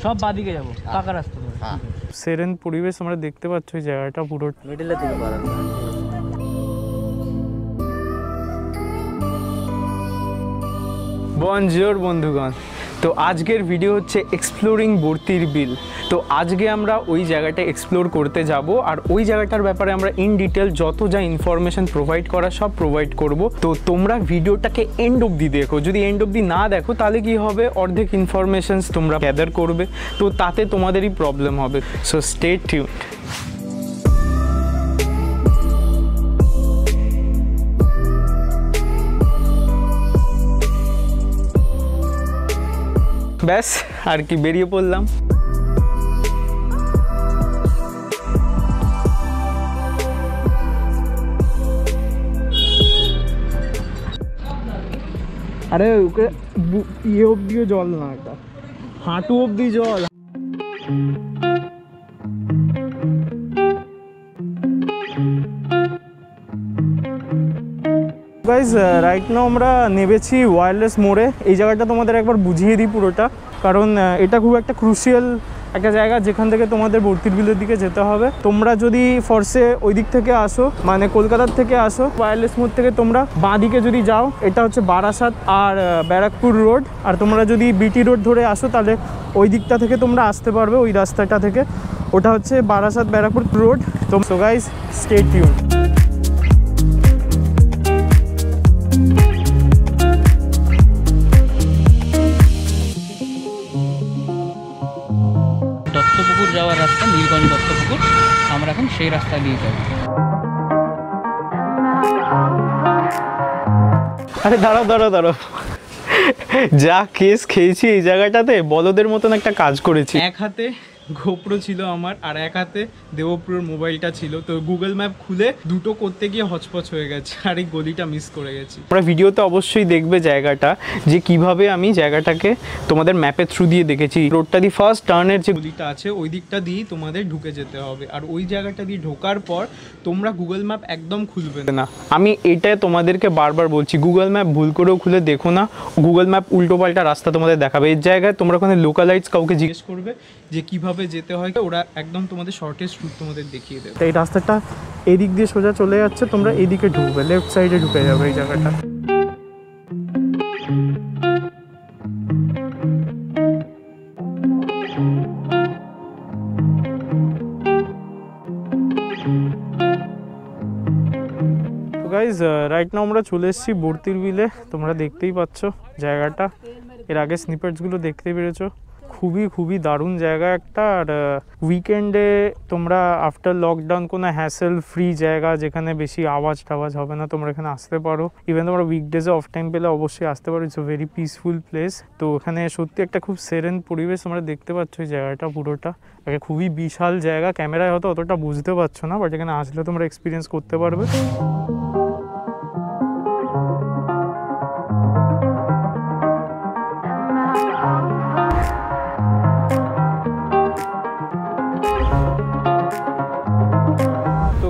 সব বাদিকে যাবো, পাকা রাস্তা ধরে। সেরেন পরিবেশ আমরা দেখতে পাচ্ছি, ওই জায়গাটা পুরো মিডিলের দিকে পার। বনজোর বন্ধুগণ, তো আজকের ভিডিও হচ্ছে এক্সপ্লোরিং বর্তির বিল। তো আজকে আমরা ওই জায়গাটা এক্সপ্লোর করতে যাব, আর ওই জায়গাটার ব্যাপারে আমরা ইন ডিটেল যত যা ইনফরমেশন প্রোভাইড করা সব প্রোভাইড করব। তো তোমরা ভিডিওটাকে এন্ড অবধি দেখো, যদি এন্ড অবধি না দেখো তাহলে কি হবে, অর্ধেক ইনফরমেশনস তোমরা গ্যাদার করবে, তো তাতে তোমাদেরই প্রবলেম হবে। So stay tuned. ব্যাস আর কি, বেরিয়ে পড়লাম। আরে ওকে ইয়ে অব্দিও জল না, এটা হাঁটু অব্দি জল। গাইজ রাইট নাও আমরা নেমেছি ওয়্যারলেস মোড়ে। এই জায়গাটা তোমাদের একবার বুঝিয়ে দিই পুরোটা, কারণ এটা খুব একটা ক্রুশিয়াল একটা জায়গা যেখান থেকে তোমাদের বর্তির বিলের দিকে যেতে হবে। তোমরা যদি ফর্সে ওই দিক থেকে আসো, মানে কলকাতার থেকে আসো, ওয়্যারলেস মোড় থেকে তোমরা বাঁ দিকে যদি যাও, এটা হচ্ছে বারাসাত আর ব্যারাকপুর রোড। আর তোমরা যদি বিটি রোড ধরে আসো তাহলে ওই দিকটা থেকে তোমরা আসতে পারবে, ওই রাস্তাটা থেকে। ওটা হচ্ছে বারাসাত ব্যারাকপুর রোড। তো so guys stay tuned. Duttapukur যাওয়ার রাস্তা, নীলগঞ্জ দত্তপুকুর, আমরা এখন সেই রাস্তা দিয়ে যাবো। আরে দাঁড়াও দাঁড়াও দাঁড়াও, যা কেস খেয়েছি এই জায়গাটাতে, বলদের মতন একটা কাজ করেছি। এক হাতে গোপ্রো ছিল আমার, আর এক হাতে দেবপ্রোর মোবাইলটা ছিল। তো গুগল ম্যাপ খুলে দুটো করতে গিয়ে হচপচ হয়ে গেছে, আর এই গলিটা মিস করে গেছি। তোমরা ভিডিওতে অবশ্যই দেখবে জায়গাটা, যে কিভাবে আমি জায়গাটাকে তোমাদের ম্যাপের থ্রু দিয়ে দেখেছি। রোডটা দিয়ে ফার্স্ট টার্নের যে গলিটা আছে ওই দিকটা দিয়েই তোমাদের ঢুকে যেতে হবে, আর ওই জায়গাটা দিয়ে ঢোকার পর তোমরা গুগল ম্যাপ একদম খুলবে না। আমি এটা তোমাদেরকে বারবার বলছি, গুগল ম্যাপ ভুল করেও খুলে দেখো না, গুগল ম্যাপ উল্টোপাল্টা রাস্তা তোমাদের দেখাবে। এই জায়গায় তোমরা ওখানে লোকালাইজ কাউকে জিজ্ঞেস করবে যে কিভাবে যেতে হয়, ওরা একদম তোমাদের শর্টেস্ট রুট তোমাদের দেখিয়ে দেবে। এই রাস্তাটা এই দিক দিয়ে সোজা চলে যাচ্ছে, তোমরা এইদিকে ঢুকবে, লেফট সাইডে ঢুকে যাবে এই জায়গাটা। গাইজ রাইট নাও আমরা চলে এসেছি বর্তির বিলে। তোমরা দেখতেই পাচ্ছ জায়গাটা, এর আগে স্নিপেটসগুলো দেখতে পেরেছো। খুবই খুবই দারুণ জায়গা একটা। আর উইকেন্ডে তোমরা আফটার লকডাউন কোনো হ্যাসেল ফ্রি জায়গা, যেখানে বেশি আওয়াজ টাওয়াজ হবে না, তোমরা এখানে আসতে পারো। ইভেন তোমরা উইকডেজে অফ টাইম পেলে অবশ্যই আসতে পারো। It's a very peaceful place. তো এখানে সত্যি একটা খুব সেরেন পরিবেশ তোমরা দেখতে পাচ্ছ। এই জায়গাটা পুরোটা একটা খুবই বিশাল জায়গা, ক্যামেরায় হয়তো অতটা বুঝতে পারছো না, বাট এখানে আসলে তোমরা এক্সপিরিয়েন্স করতে পারবে।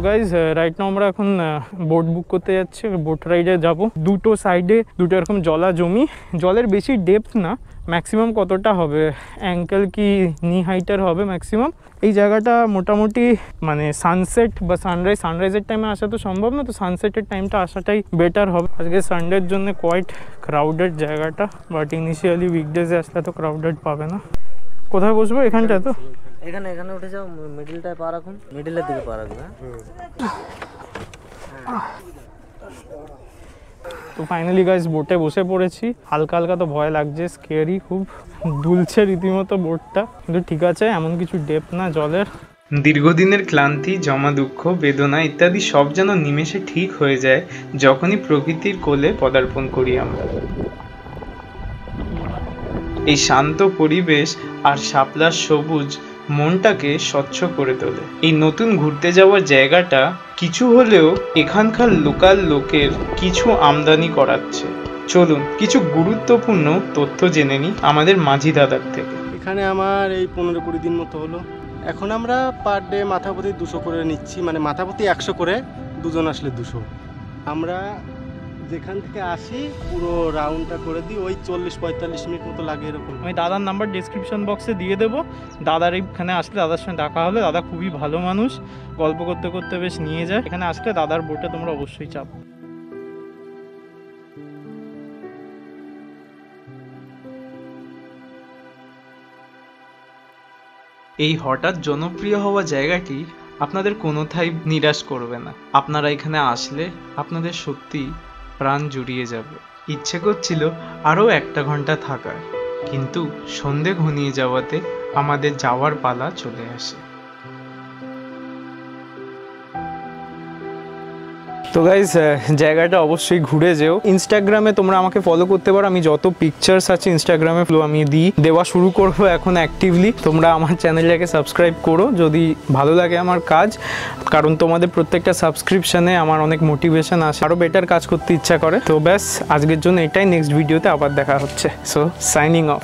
গাইজ রাইট নাও আমরা এখন বোট বুক করতে যাচ্ছি, বোট রাইডে যাব। দুটো সাইডে দুটো এরকম জলা জমি, জলের বেশি ডেপথ না, ম্যাক্সিমাম কতটা হবে, অ্যাঙ্কেল কি নি হাইটার হবে ম্যাক্সিমাম। এই জায়গাটা মোটামুটি মানে সানসেট বা সানরাইজের টাইমে আসা তো সম্ভব না, তো সানসেটের টাইমটা আসাটাই বেটার হবে। আজকে সানডের জন্য কোয়াইট ক্রাউডেড জায়গাটা, বাট ইনিশিয়ালি উইকডেজে আসলে তো ক্রাউডেড পাবে না। কোথায় বসবো? এখানটা তো, এখানে এখানে উঠে যাও, মিডিলটায় পা রাখুন, মিডিলের দিকে পা রাখবে। তো ফাইনালি গাইস বোটে বসে পড়েছি। হালকা হালকা তো ভয় লাগছে, স্কেয়ারি খুব, দুলছে রীতিমতো বোটটা, কিন্তু ঠিক আছে, এমন কিছু ডেপ না জলের। দীর্ঘদিনের ক্লান্তি, জমা দুঃখ, বেদনা ইত্যাদি সব যেন নিমেষে ঠিক হয়ে যায় যখনই প্রকৃতির কোলে পদার্পণ করি আমরা। এই শান্ত পরিবেশ আর শাপলার সবুজ মনটাকে স্বচ্ছ করে তোলে। এই নতুন ঘুরতে যাওয়ার জায়গাটা কিছু হলেও এখানকার লোকাল লোকের কিছু আমদানি করাচ্ছে। চলুন কিছু গুরুত্বপূর্ণ তথ্য জেনে নিই আমাদের মাঝি দাদার থেকে। এখানে আমার এই 15-20 দিন মতো হলো। এখন আমরা পার ডে মাথাপতি 200 করে নিচ্ছি, মানে মাথাপতি 100 করে, দুজন আসলে 200। আমরা যেখান থেকে আসি পুরো রাউন্ডটা করে দিই, ওই 40-45 মিনিট মতো লাগে এরকম। আমি দাদার নাম্বার ডিসক্রিপশন বক্সে দিয়ে দেবো। দাদার এখানে আসলে দাদার সঙ্গে দেখা হলে, দাদা খুবই ভালো মানুষ, গল্প করতে করতে বেশ নিয়ে যায়। এখানে আসলে দাদার বোটে তোমরা অবশ্যই চাপো। এই হঠাৎ জনপ্রিয় হওয়া জায়গাটি আপনাদের কোনোথায় নিরাশ করবে না। আপনারা এখানে আসলে আপনাদের সত্যি প্রাণ জুড়িয়ে যাবে। ইচ্ছে করছিল আরও 1 ঘন্টা থাকার, কিন্তু সন্ধে ঘনিয়ে যাওয়াতে আমাদের যাওয়ার পালা চলে আসে। তো গাইজ, জায়গাটা অবশ্যই ঘুরে যেও। ইনস্টাগ্রামে তোমরা আমাকে ফলো করতে পারো, আমি যত পিকচার্স আছে ইনস্টাগ্রামে আমি দেওয়া শুরু করবো এখন অ্যাক্টিভলি। তোমরা আমার চ্যানেলটাকে সাবস্ক্রাইব করো যদি ভালো লাগে আমার কাজ, কারণ তোমাদের প্রত্যেকটা সাবস্ক্রিপশানে আমার অনেক মোটিভেশন আসে, আরও বেটার কাজ করতে ইচ্ছা করে। তো ব্যাস, আজকের জন্য এটাই। নেক্সট ভিডিওতে আবার দেখা হচ্ছে। So signing off.